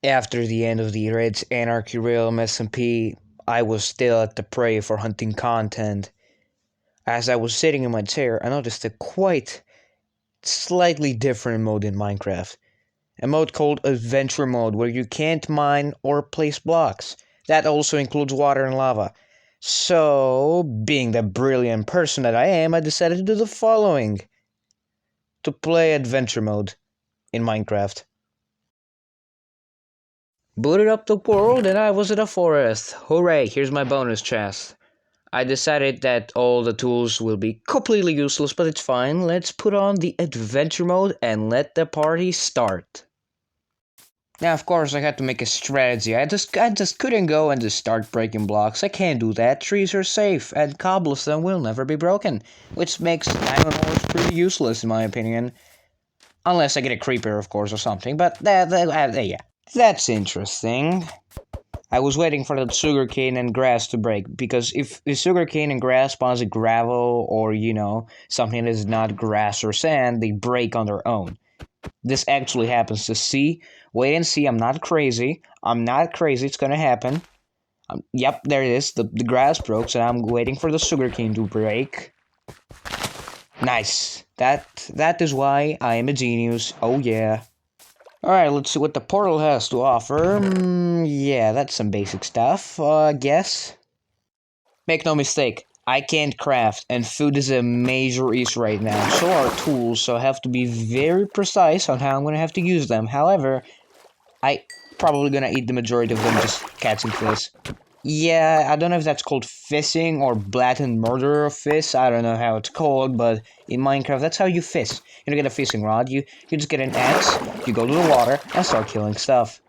After the end of the Reds Anarchy Realm SMP, I was still at the prey for hunting content. As I was sitting in my chair, I noticed a quite slightly different mode in Minecraft. A mode called Adventure Mode, where you can't mine or place blocks. That also includes water and lava. So, being the brilliant person that I am, I decided to do the following. To play Adventure Mode in Minecraft. Booted up the world and I was in a forest. Hooray, here's my bonus chest. I decided that all the tools will be completely useless, but it's fine. Let's put on the adventure mode and let the party start. Now, of course, I had to make a strategy. I just couldn't go and just start breaking blocks. I can't do that. Trees are safe, and cobblestone will never be broken, which makes diamond ores pretty useless in my opinion. Unless I get a creeper, of course, or something. But yeah. That's interesting. I was waiting for the sugarcane and grass to break, because if the sugarcane and grass spawns a gravel or, something that is not grass or sand, they break on their own. This actually happens to see. Wait and see, I'm not crazy. It's gonna happen. Yep, there it is. The grass broke, so I'm waiting for the sugarcane to break. Nice. That is why I am a genius. Oh yeah. Alright, let's see what the portal has to offer. Yeah, that's some basic stuff, I guess. Make no mistake, I can't craft, and food is a major issue right now. So are tools, so I have to be very precise on how I'm gonna have to use them. However, I probably gonna eat the majority of them just catching fish. Yeah, I don't know if that's called fishing or blatant murder of fish. I don't know how it's called, but in Minecraft, that's how you fish. You don't get a fishing rod. You just get an axe. You go to the water and start killing stuff.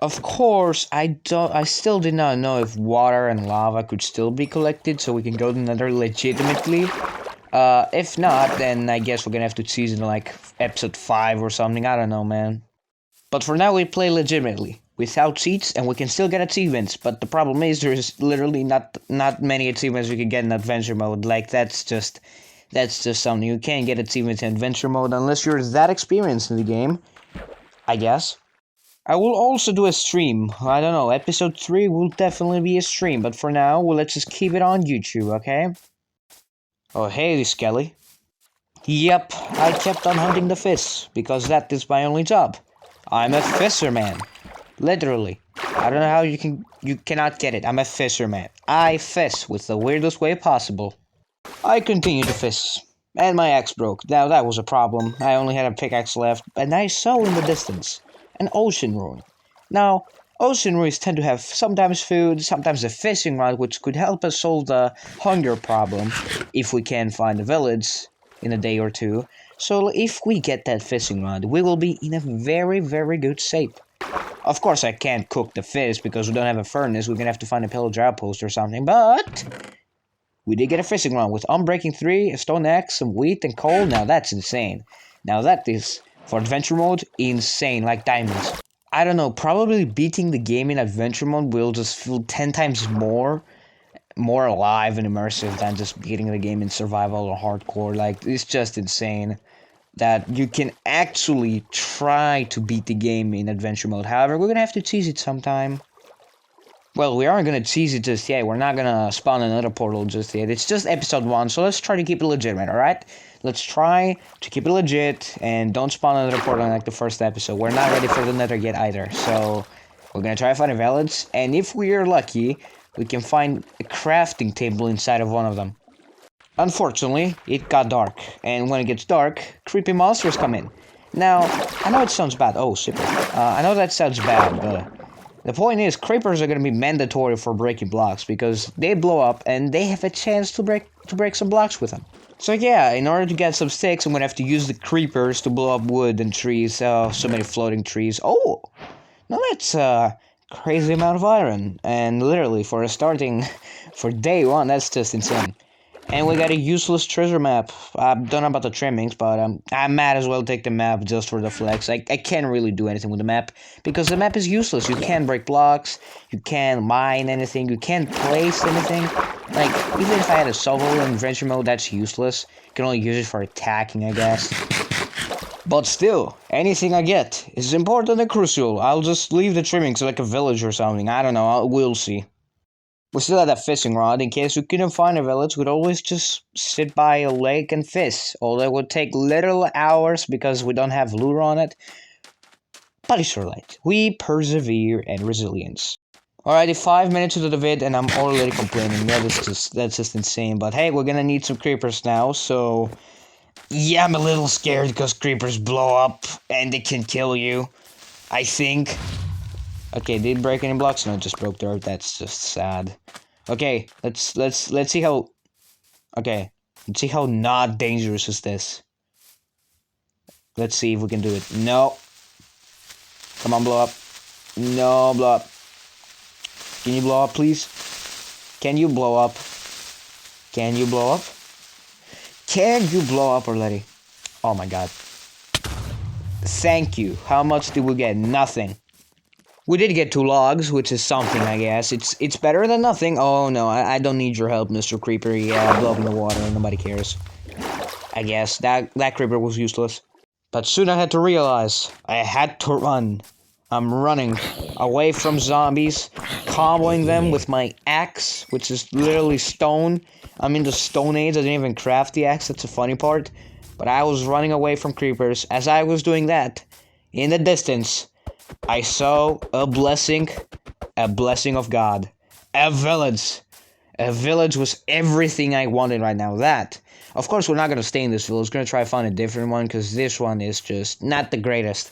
Of course, I still did not know if water and lava could still be collected, so we can go to the Nether legitimately. If not, then I guess we're gonna have to choose in like episode 5 or something. I don't know, man. But for now, we play legitimately, without cheats, and we can still get achievements. But the problem is, there's literally not many achievements we can get in adventure mode. Like, that's just something. You can't get achievements in adventure mode unless you're that experienced in the game, I guess. I will also do a stream. I don't know, episode 3 will definitely be a stream, but for now, let's just keep it on YouTube, okay? Oh, hey, Skelly. Yep, I kept on hunting the fish, because that is my only job. I'm a fisherman. Literally. I don't know how you cannot get it. I'm a fisherman. I fish with the weirdest way possible. I continue to fish. And my axe broke. Now that was a problem. I only had a pickaxe left, and I saw in the distance an ocean ruin. Now, ocean ruins tend to have sometimes food, sometimes a fishing rod, which could help us solve the hunger problem if we can find a village in a day or two. So if we get that fishing rod, we will be in a very, very good shape. Of course, I can't cook the fish because we don't have a furnace. We're gonna have to find a pillager outpost or something, but we did get a fishing rod with Unbreaking 3, a stone axe, some wheat, and coal. Now that's insane. Now that is, for adventure mode, insane, like diamonds. I don't know, probably beating the game in adventure mode will just feel 10 times more alive and immersive than just beating the game in survival or hardcore. Like, it's just insane that you can actually try to beat the game in adventure mode. However, we're gonna have to cheese it sometime. Well, we aren't gonna cheese it just yet. We're not gonna spawn another portal just yet. It's just episode 1, so let's try to keep it legitimate, alright? Let's try to keep it legit and don't spawn another portal like the first episode. We're not ready for the Nether yet either, so we're gonna try to find a village, and if we are lucky, we can find a crafting table inside of one of them. Unfortunately, it got dark, and when it gets dark, creepy monsters come in. Now, I know it sounds bad. Oh, super. I know that sounds bad, but the point is, creepers are going to be mandatory for breaking blocks, because they blow up, and they have a chance to break some blocks with them. So yeah, in order to get some sticks, I'm going to have to use the creepers to blow up wood and trees. Oh, so many floating trees. Oh! Now that's a crazy amount of iron, and literally, for day 1, that's just insane. And we got a useless treasure map. I don't know about the trimmings, but I might as well take the map just for the flex. I can't really do anything with the map, because the map is useless. You can't break blocks, you can't mine anything, you can't place anything. Like, even if I had a shovel in adventure mode, that's useless. You can only use it for attacking, I guess. But still, anything I get is important and crucial. I'll just leave the trimmings like a village or something. I don't know, we'll see. We still had that fishing rod. In case we couldn't find a village, we'd always just sit by a lake and fish. Although it would take literal hours because we don't have lure on it. But it's alright. We persevere and resilience. Alrighty, 5 minutes into the vid and I'm already complaining. That's just insane. But hey, we're gonna need some creepers now, so... Yeah, I'm a little scared because creepers blow up and they can kill you. I think. Okay, did it break any blocks? No, it just broke dirt. That's just sad. Okay, let's see how... Okay, let's see how not dangerous is this. Let's see if we can do it. No. Come on, blow up. No, blow up. Can you blow up, please? Can you blow up? Can you blow up? Can you blow up already? Oh my god. Thank you. How much did we get? Nothing. We did get 2 logs, which is something, I guess. It's better than nothing. Oh no, I don't need your help, Mr. Creeper. Yeah, blow up in the water, nobody cares. I guess that creeper was useless. But soon I had to realize I had to run. I'm running away from zombies, comboing them with my axe, which is literally stone. I'm in the Stone Age. I didn't even craft the axe. That's the funny part. But I was running away from creepers. As I was doing that, in the distance, I saw a blessing of God. A village. A village was everything I wanted right now. That. Of course, we're not going to stay in this village. We're going to try to find a different one, because this one is just not the greatest.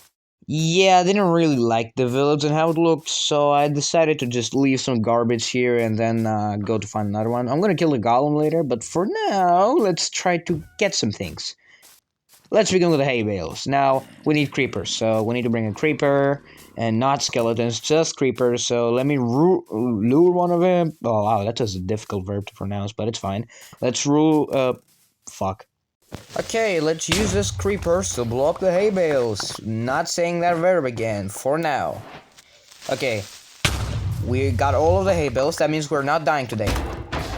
Yeah, I didn't really like the village and how it looked, so I decided to just leave some garbage here and then go to find another one. I'm going to kill the golem later, but for now, let's try to get some things. Let's begin with the hay bales. Now, we need creepers, so we need to bring a creeper, and not skeletons, just creepers, so let me lure one of them. Oh, wow, that's just a difficult verb to pronounce, but it's fine. Let's fuck. Okay, let's use this creepers to blow up the hay bales. Not saying that verb again, for now. Okay, we got all of the hay bales, that means we're not dying today.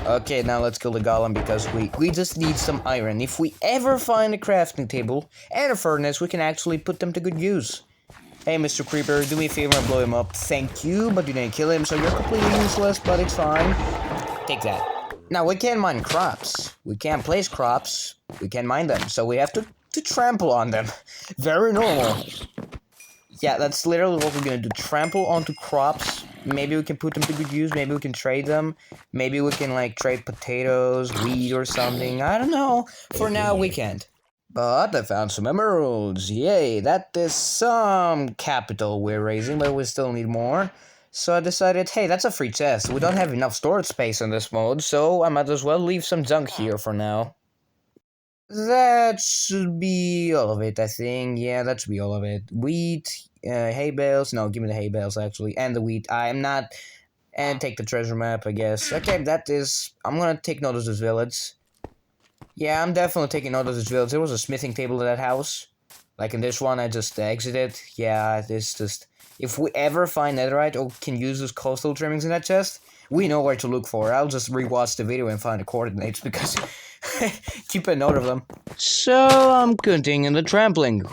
Okay, now let's kill the golem because we just need some iron. If we ever find a crafting table and a furnace, we can actually put them to good use. Hey, Mr. Creeper, do me a favor and blow him up. Thank you, but you didn't kill him, so you're completely useless, but it's fine. Take that. Now, we can't mine crops. We can't place crops. We can't mine them, so we have to trample on them. Very normal. Yeah, that's literally what we're gonna do. Trample onto crops. Maybe we can put them to good use. Maybe we can trade them. Maybe we can, like, trade potatoes, wheat, or something. I don't know. For now, we can't. But I found some emeralds. Yay, that is some capital we're raising, but we still need more. So I decided, hey, that's a free chest. We don't have enough storage space in this mode, so I might as well leave some junk here for now. That should be all of it, I think. Yeah, that should be all of it. Wheat, hay bales. No, give me the hay bales, actually. And the wheat. I am not... And take the treasure map, I guess. Okay, that is... I'm gonna take note of this village. Yeah, I'm definitely taking note of this village. There was a smithing table at that house. Like in this one, I just exited. Yeah, it's just... If we ever find netherite or can use those coastal trimmings in that chest, we know where to look for. I'll just rewatch the video and find the coordinates because... Keep a note of them. So, I'm continuing the trampling.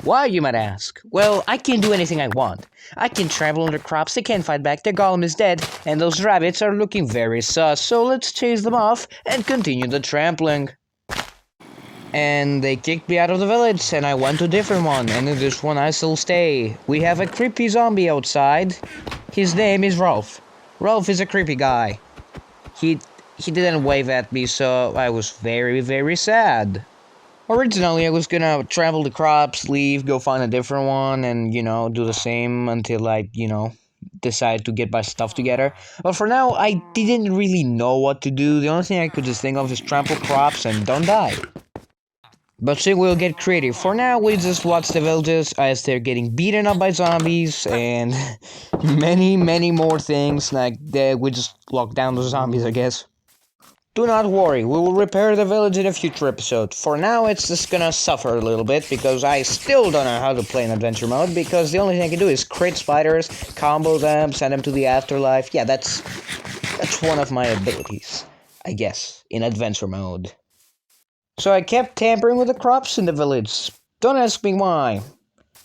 Why, you might ask? Well, I can do anything I want. I can trample on the crops, they can't fight back, their golem is dead, and those rabbits are looking very sus, so let's chase them off and continue the trampling. And they kicked me out of the village, and I went to a different one, and in this one I still stay. We have a creepy zombie outside. His name is Rolf. Rolf is a creepy guy. He didn't wave at me, so I was very, very sad. Originally, I was gonna trample the crops, leave, go find a different one, and, you know, do the same until I, you know, decide to get my stuff together. But for now, I didn't really know what to do. The only thing I could just think of is trample crops and don't die. But soon we'll get creative. For now, we just watch the villagers as they're getting beaten up by zombies and many, many more things. Like, we just lock down the zombies, I guess. Do not worry, we will repair the village in a future episode. For now, it's just gonna suffer a little bit, because I still don't know how to play in adventure mode, because the only thing I can do is crit spiders, combo them, send them to the afterlife. Yeah, that's one of my abilities, I guess, in adventure mode. So I kept tampering with the crops in the village. Don't ask me why.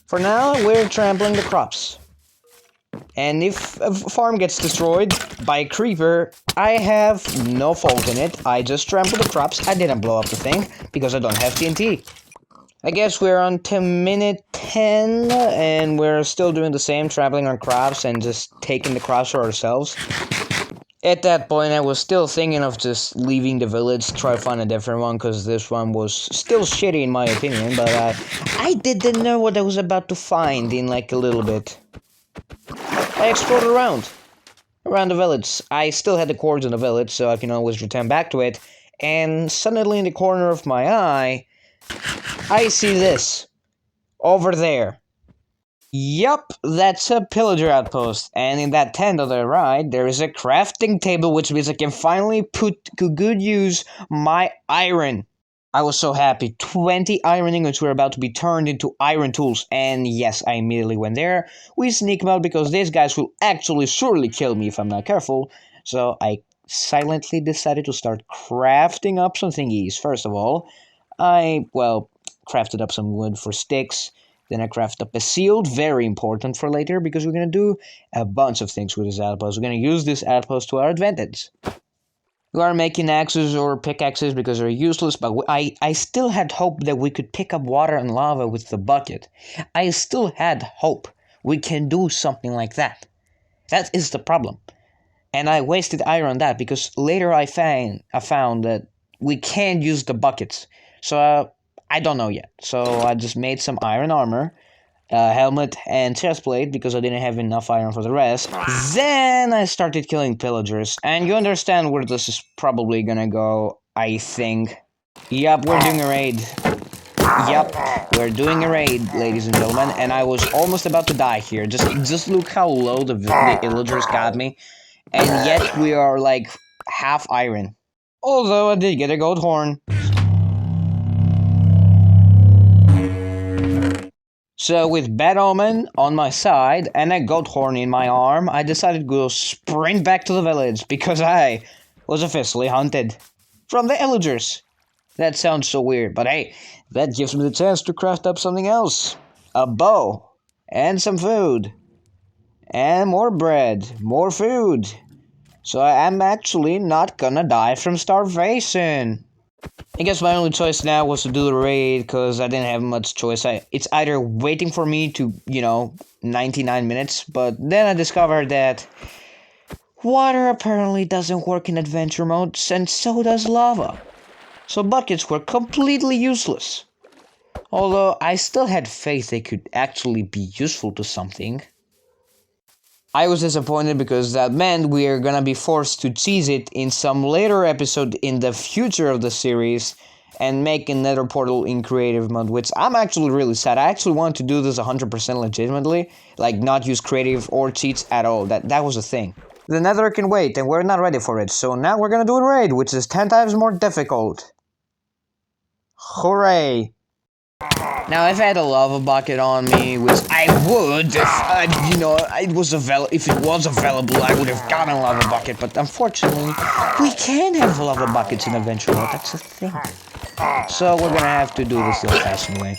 For now, we're trampling the crops. And if a farm gets destroyed by a creeper, I have no fault in it. I just trampled the crops. I didn't blow up the thing because I don't have TNT. I guess we're on to minute 10, and we're still doing the same, trampling on crops and just taking the crops for ourselves. At that point, I was still thinking of just leaving the village, try to find a different one, because this one was still shitty in my opinion, but I didn't know what I was about to find in like a little bit. I explored around the village. I still had the cords in the village, so I can always return back to it, and suddenly in the corner of my eye, I see this. Over there. Yup, that's a pillager outpost, and in that tent on the right, there is a crafting table, which means I can finally put to good use my iron. I was so happy. 20 iron ingots were about to be turned into iron tools, and yes, I immediately went there. We sneak mode because these guys will actually surely kill me if I'm not careful, so I silently decided to start crafting up some thingies. First of all, crafted up some wood for sticks. Then I craft up a shield, very important for later, because we're going to do a bunch of things with this outpost. We're going to use this outpost to our advantage. We are making axes or pickaxes because they're useless, but I still had hope that we could pick up water and lava with the bucket. I still had hope we can do something like that. That is the problem. And I wasted iron on that, because later I found that we can't use the buckets. So, I don't know yet. So I just made some iron armor, helmet, and chestplate because I didn't have enough iron for the rest. Then I started killing pillagers, and you understand where this is probably gonna go, I think. Yup, we're doing a raid. Yup, we're doing a raid, ladies and gentlemen, and I was almost about to die here. Just look how low the villagers got me, and yet we are like half iron. Although I did get a gold horn. So with Bad Omen on my side and a goat horn in my arm, I decided to go sprint back to the village because I was officially hunted from the villagers. That sounds so weird, but hey, that gives me the chance to craft up something else. A bow, and some food, and more bread, more food. So I am actually not gonna die from starvation. I guess my only choice now was to do the raid, because I didn't have much choice. It's either waiting for me to, 99 minutes, but then I discovered that water apparently doesn't work in adventure mode, and so does lava. So buckets were completely useless. Although I still had faith they could actually be useful to something. I was disappointed because that meant we are gonna be forced to cheese it in some later episode in the future of the series and make another portal in creative mode, which I'm actually really sad. I actually want to do this 100% legitimately, like not use creative or cheats at all. That was a thing. The nether can wait, and we're not ready for it, so now we're gonna do a raid, which is 10 times more difficult. Hooray! Now, if I had a lava bucket on me, which I would, if it was available, I would have gotten a lava bucket, but unfortunately, we can have lava buckets in Adventure Mode, that's a thing. So we're gonna have to do this the old-fashioned way.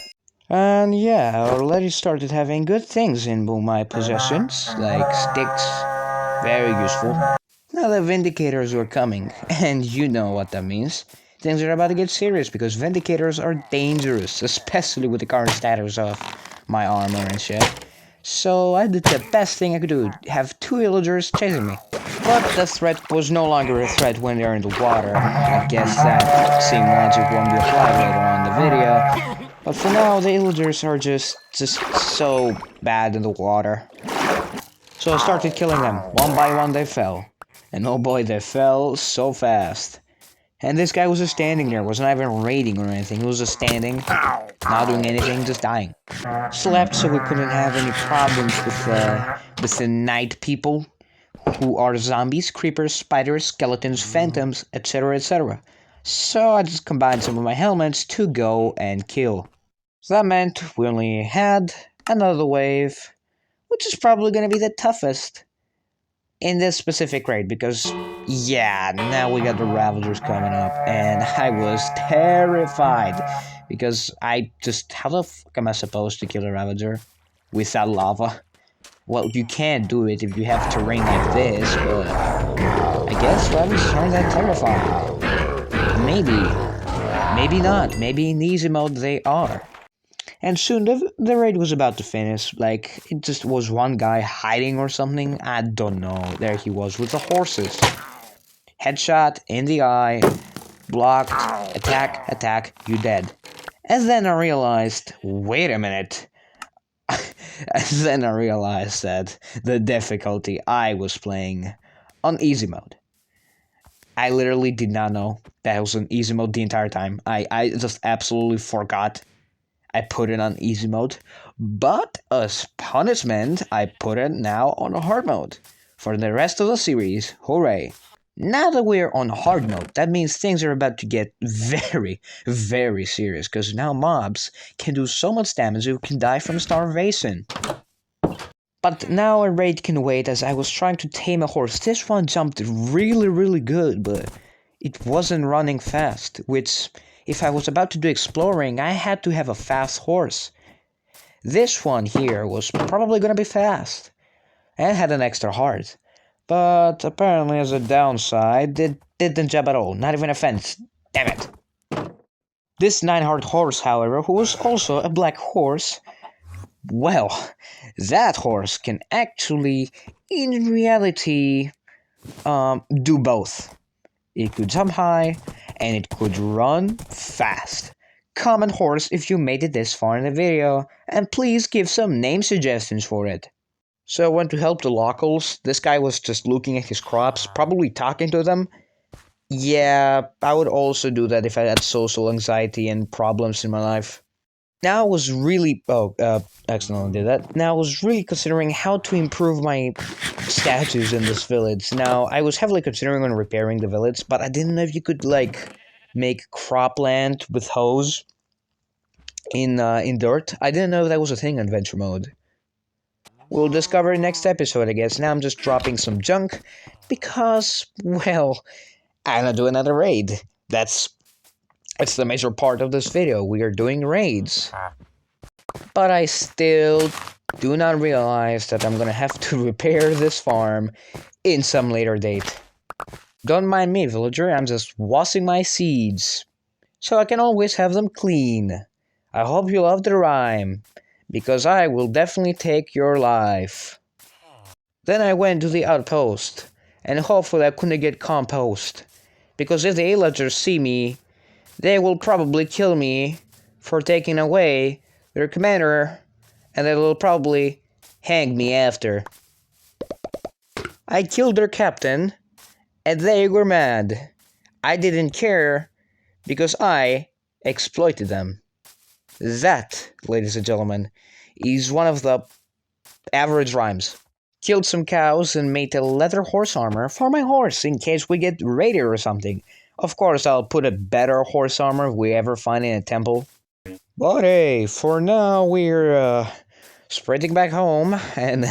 And yeah, I already started having good things in my possessions, like sticks, very useful. Now the Vindicators are coming, and you know what that means. Things are about to get serious because Vindicators are dangerous, especially with the current status of my armor and shit. So I did the best thing I could do, have 2 villagers chasing me. But the threat was no longer a threat when they're in the water. I guess that same logic won't be applied later on in the video. But for now, the villagers are just so bad in the water. So I started killing them. One by one they fell. And oh boy, they fell so fast. And this guy was just standing there, wasn't even raiding or anything, he was just standing, not doing anything, just dying. Slept so we couldn't have any problems with the night people, who are zombies, creepers, spiders, skeletons, phantoms, etc, etc. So I just combined some of my helmets to go and kill. So that meant we only had another wave, which is probably going to be the toughest in this specific raid, because yeah, now we got the Ravagers coming up, and I was terrified, because how the fuck am I supposed to kill a Ravager without lava? Well, you can't do it if you have terrain like this, but I guess Ravagers aren't that terrifying. Maybe not. Maybe in easy mode they are. And soon the raid was about to finish. Like, it just was one guy hiding or something. I don't know. There he was with the horses. Headshot in the eye. Blocked. Attack. You dead. And then I realized, wait a minute. And then I realized that the difficulty I was playing on easy mode. I literally did not know that it was on easy mode the entire time. I just absolutely forgot I put it on easy mode. But as punishment, I put it now on hard mode. For the rest of the series, hooray. Now that we're on hard mode, that means things are about to get very, very serious. Because now mobs can do so much damage you can die from starvation. But now a raid can wait as I was trying to tame a horse. This one jumped really, really good, but it wasn't running fast, which, if I was about to do exploring, I had to have a fast horse. This one here was probably gonna be fast, and had an extra heart. But apparently as a downside, it didn't jump at all, not even a fence. Damn it. This 9-heart horse, however, who was also a black horse, well, that horse can actually, in reality, do both. It could jump high, and it could run fast. Comment horse if you made it this far in the video, and please give some name suggestions for it. So I went to help the locals. This guy was just looking at his crops, probably talking to them. Yeah, I would also do that if I had social anxiety and problems in my life. Now I was really... accidentally did that. Now I was really considering how to improve my status in this village. Now, I was heavily considering on repairing the village, but I didn't know if you could, like, make cropland with hose in dirt. I didn't know that was a thing in adventure mode. We'll discover in next episode, I guess. Now I'm just dropping some junk because, well, I'm gonna do another raid. That's the major part of this video. We are doing raids. But I still do not realize that I'm gonna have to repair this farm in some later date. Don't mind me, villager, I'm just washing my seeds, so I can always have them clean. I hope you love the rhyme, because I will definitely take your life. Then I went to the outpost, and hopefully I couldn't get compost, because if the villagers see me, they will probably kill me for taking away their commander, and they will probably hang me after. I killed their captain, and they were mad. I didn't care, because I exploited them. That, ladies and gentlemen, is one of the average rhymes. Killed some cows and made a leather horse armor for my horse in case we get raided or something. Of course, I'll put a better horse armor if we ever find it in a temple. But hey, for now we're sprinting back home, and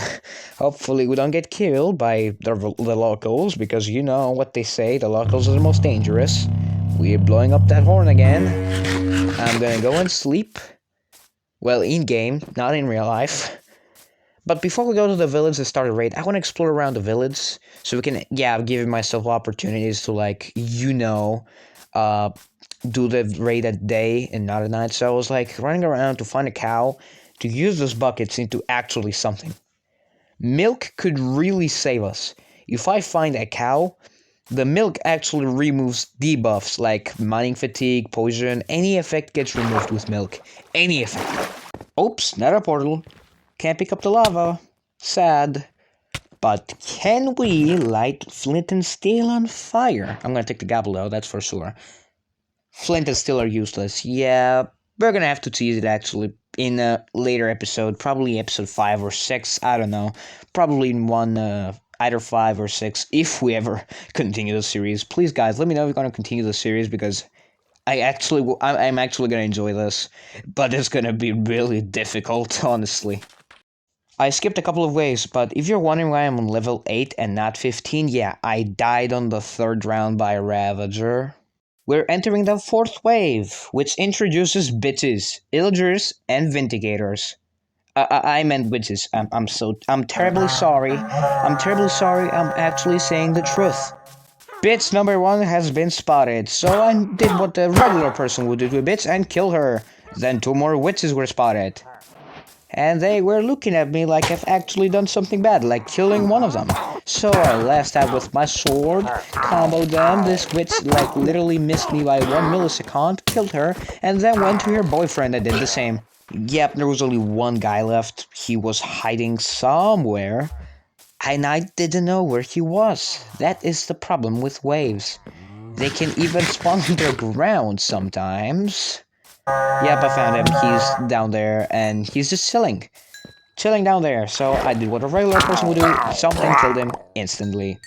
hopefully we don't get killed by the locals, because you know what they say, the locals are the most dangerous. We're blowing up that horn again. I'm gonna go and sleep. Well, in-game, not in real life. But before we go to the village and start a raid, I want to explore around the village, so we can, give myself opportunities to, like, do the raid at day and not at night. So I was, like, running around to find a cow, to use those buckets into actually something. Milk could really save us. If I find a cow, the milk actually removes debuffs, like mining fatigue, poison, any effect gets removed with milk. Any effect. Oops, not a portal. Can't pick up the lava. Sad. But can we light flint and steel on fire? I'm gonna take the gobble though, that's for sure. Flint and steel are useless. Yeah, we're gonna have to tease it actually in a later episode. Probably episode 5 or 6, I don't know. Probably in one, either 5 or 6, if we ever continue the series. Please guys, let me know if you're gonna continue the series, because I'm actually gonna enjoy this. But it's gonna be really difficult, honestly. I skipped a couple of ways, but if you're wondering why I'm on level 8 and not 15, yeah, I died on the 3rd round by a Ravager. we're entering the fourth wave, which introduces bitches, illagers, and vindicators. I meant witches. I'm terribly sorry. I'm terribly sorry. I'm actually saying the truth. Bitch number 1 has been spotted, so I did what a regular person would do to a bitch and kill her. Then 2 more witches were spotted. And they were looking at me like I've actually done something bad, like killing one of them. So I lashed out with my sword, comboed them, this witch like literally missed me by 1 millisecond, killed her, and then went to her boyfriend and did the same. Yep, there was only 1 guy left. He was hiding somewhere, and I didn't know where he was. That is the problem with waves. They can even spawn underground sometimes. Yep, I found him. He's down there, and he's just chilling. Chilling down there, so I did what a regular person would do. Something killed him instantly.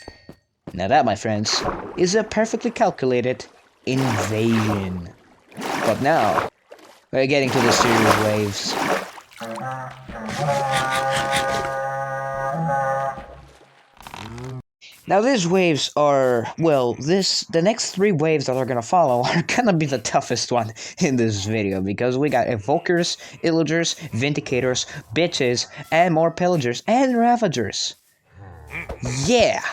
Now that, my friends, is a perfectly calculated invasion. But now, we're getting to the serious waves. Now these waves are, well, the next 3 waves that are gonna follow are gonna be the toughest one in this video, because we got evokers, illagers, vindicators, bitches, and more pillagers and ravagers. Yeah!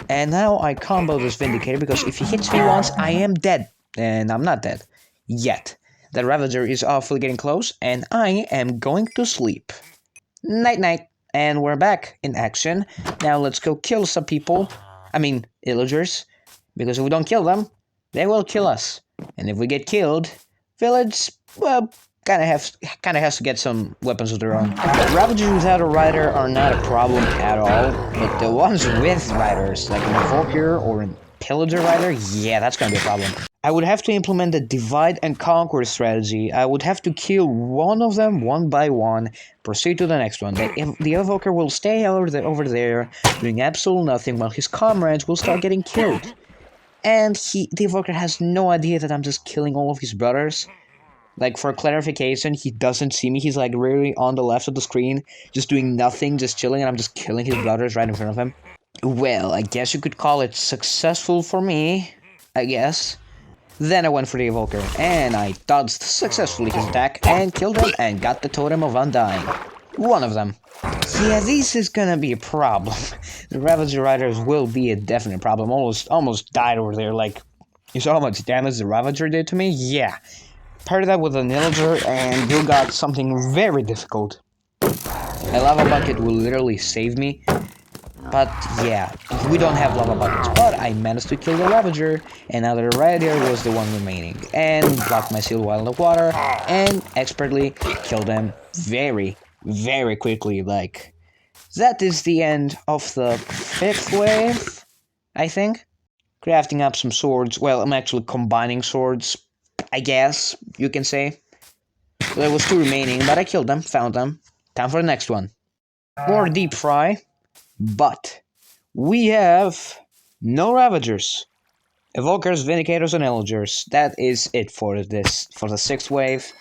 And now I combo this vindicator, because if he hits me once, I am dead. And I'm not dead. Yet. The ravager is awfully getting close, and I am going to sleep. Night night. And we're back in action. Now let's go kill some people. I mean, illagers. Because if we don't kill them, they will kill us. And if we get killed, village, well, kinda has to get some weapons of their own. Ravagers without a rider are not a problem at all. But the ones with riders, like an evoker or a pillager rider, yeah, that's gonna be a problem. I would have to implement the divide and conquer strategy. I would have to kill one of them one by one, proceed to the next one. The evoker will stay over there, doing absolutely nothing, while his comrades will start getting killed. And the evoker has no idea that I'm just killing all of his brothers. Like, for clarification, he doesn't see me. He's like really on the left of the screen, just doing nothing, just chilling, and I'm just killing his brothers right in front of him. Well, I guess you could call it successful for me, I guess. Then I went for the evoker, and I dodged successfully his attack, and killed him, and got the totem of undying. One of them. Yeah, this is gonna be a problem. The Ravager Riders will be a definite problem. Almost died over there, like, you saw how much damage the Ravager did to me? Yeah. Paired that with an Illager, and you got something very difficult. A lava bucket will literally save me. But yeah, we don't have lava buckets, but I managed to kill the Ravager, and now the Ravager was the one remaining, and blocked my shield while in the water, and expertly killed him very, very quickly. Like, that is the end of the 5th wave, I think. Crafting up some swords. Well, I'm actually combining swords, I guess you can say. There was 2 remaining, but I killed them, found them. Time for the next one. More deep fry. But we have no Ravagers, Evokers, Vindicators, and Illagers. That is it for the 6th wave,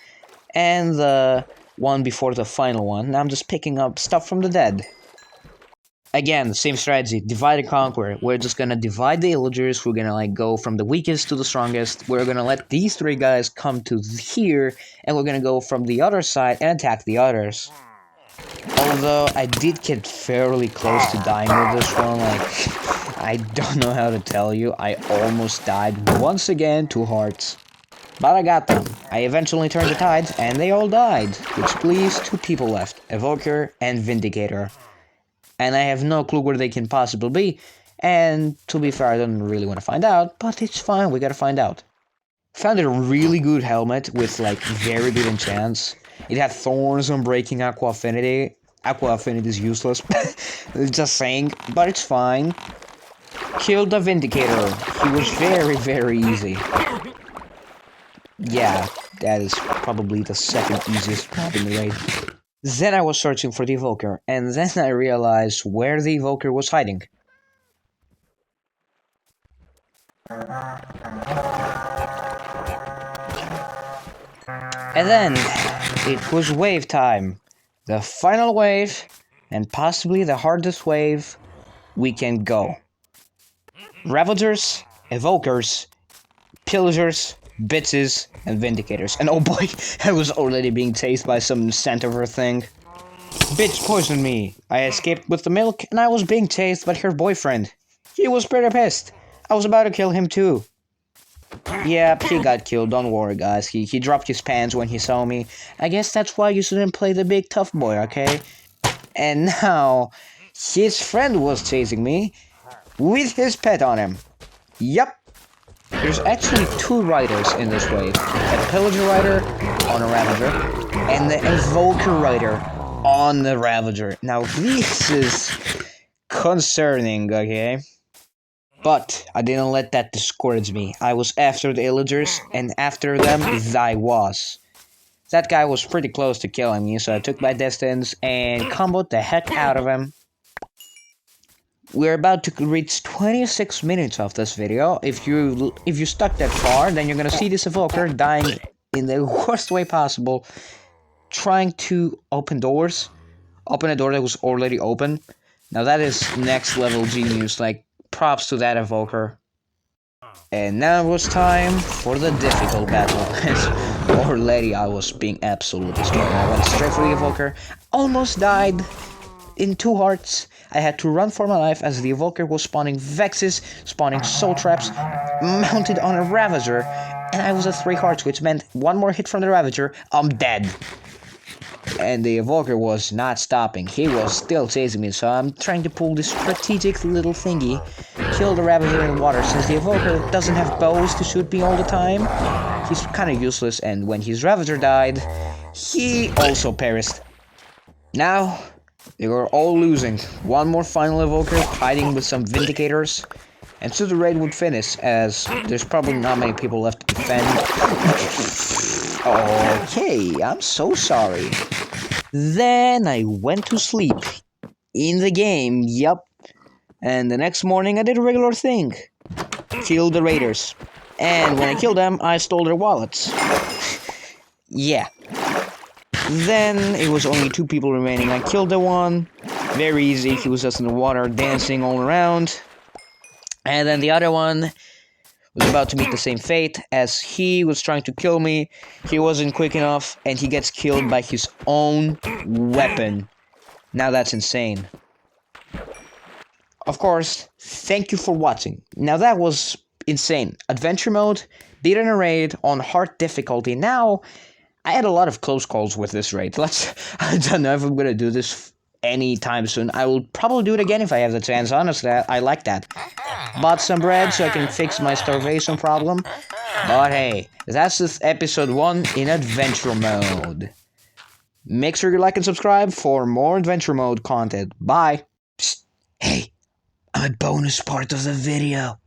and the one before the final one. Now I'm just picking up stuff from the dead. Again, the same strategy, divide and conquer. We're just gonna divide the Illagers. We're gonna like go from the weakest to the strongest. We're gonna let these 3 guys come to here, and we're gonna go from the other side and attack the others. Although, I did get fairly close to dying with this one, like, I don't know how to tell you, I almost died once again, 2 hearts. But I got them. I eventually turned the tide, and they all died, which leaves 2 people left, Evoker and Vindicator. And I have no clue where they can possibly be, and to be fair, I don't really want to find out, but it's fine, we gotta find out. Found a really good helmet with, like, very good enchants. It had thorns on breaking Aqua Affinity. Aqua Affinity is useless. Just saying. But it's fine. Killed the Vindicator. He was very, very easy. Yeah, that is probably the 2nd easiest mob in the raid. Then I was searching for the Evoker. And then I realized where the Evoker was hiding. And then, it was wave time. The final wave, and possibly the hardest wave we can go. Ravagers, Evokers, pillagers, bitches, and vindicators. And oh boy, I was already being chased by some centaur thing. Bitch poisoned me. I escaped with the milk, and I was being chased by her boyfriend. He was pretty pissed. I was about to kill him too. Yep, he got killed, don't worry guys. He dropped his pants when he saw me. I guess that's why you shouldn't play the big tough boy, okay? And now, his friend was chasing me with his pet on him. Yep. There's actually 2 riders in this wave. A pillager rider on a ravager, and the evoker rider on the ravager. Now this is concerning, okay? But I didn't let that discourage me. I was after the illagers, and after them, I was. That guy was pretty close to killing me, so I took my distance and comboed the heck out of him. We're about to reach 26 minutes of this video. If you stuck that far, then you're gonna see this evoker dying in the worst way possible, trying to open doors. Open a door that was already open. Now that is next level genius, like, props to that evoker. And now it was time for the difficult battle. Already I was being absolutely strong. I went straight for the evoker, almost died in 2 hearts. I had to run for my life as the evoker was spawning Vexes, spawning soul traps, mounted on a ravager, and I was at 3 hearts, which meant 1 more hit from the ravager, I'm dead. And the evoker was not stopping. He was still chasing me, so I'm trying to pull this strategic little thingy, kill the ravager in water. Since the evoker doesn't have bows to shoot me all the time, he's kind of useless, and when his ravager died, he also perished. Now, they were all losing. 1 more final evoker hiding with some vindicators, and so the raid would finish, as there's probably not many people left to defend. Okay, I'm so sorry. Then I went to sleep. In the game, yup. And the next morning I did a regular thing. Killed the raiders. And when I killed them, I stole their wallets. Yeah. Then it was only 2 people remaining. I killed the one. Very easy, he was just in the water dancing all around. And then the other one was about to meet the same fate, as he was trying to kill me. He wasn't quick enough, and he gets killed by his own weapon. Now that's insane. Of course, thank you for watching. Now that was insane. Adventure mode, beat in a raid on hard difficulty. Now, I had a lot of close calls with this raid. I don't know if I'm gonna do this anytime soon. I will probably do it again if I have the chance. Honestly, I like that. Bought some bread so I can fix my starvation problem. But hey, that's just episode 1 in adventure mode. Make sure you like and subscribe for more adventure mode content. Bye. Psst. Hey, I'm a bonus part of the video.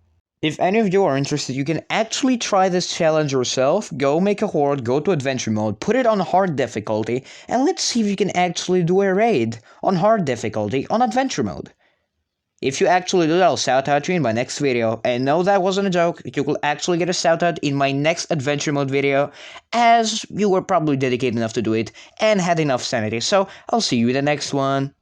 If any of you are interested, you can actually try this challenge yourself. Go make a horde, go to adventure mode, put it on hard difficulty, and let's see if you can actually do a raid on hard difficulty on adventure mode. If you actually do that, I'll shout out you in my next video. And no, that wasn't a joke. You will actually get a shout out in my next adventure mode video, as you were probably dedicated enough to do it and had enough sanity. So I'll see you in the next one.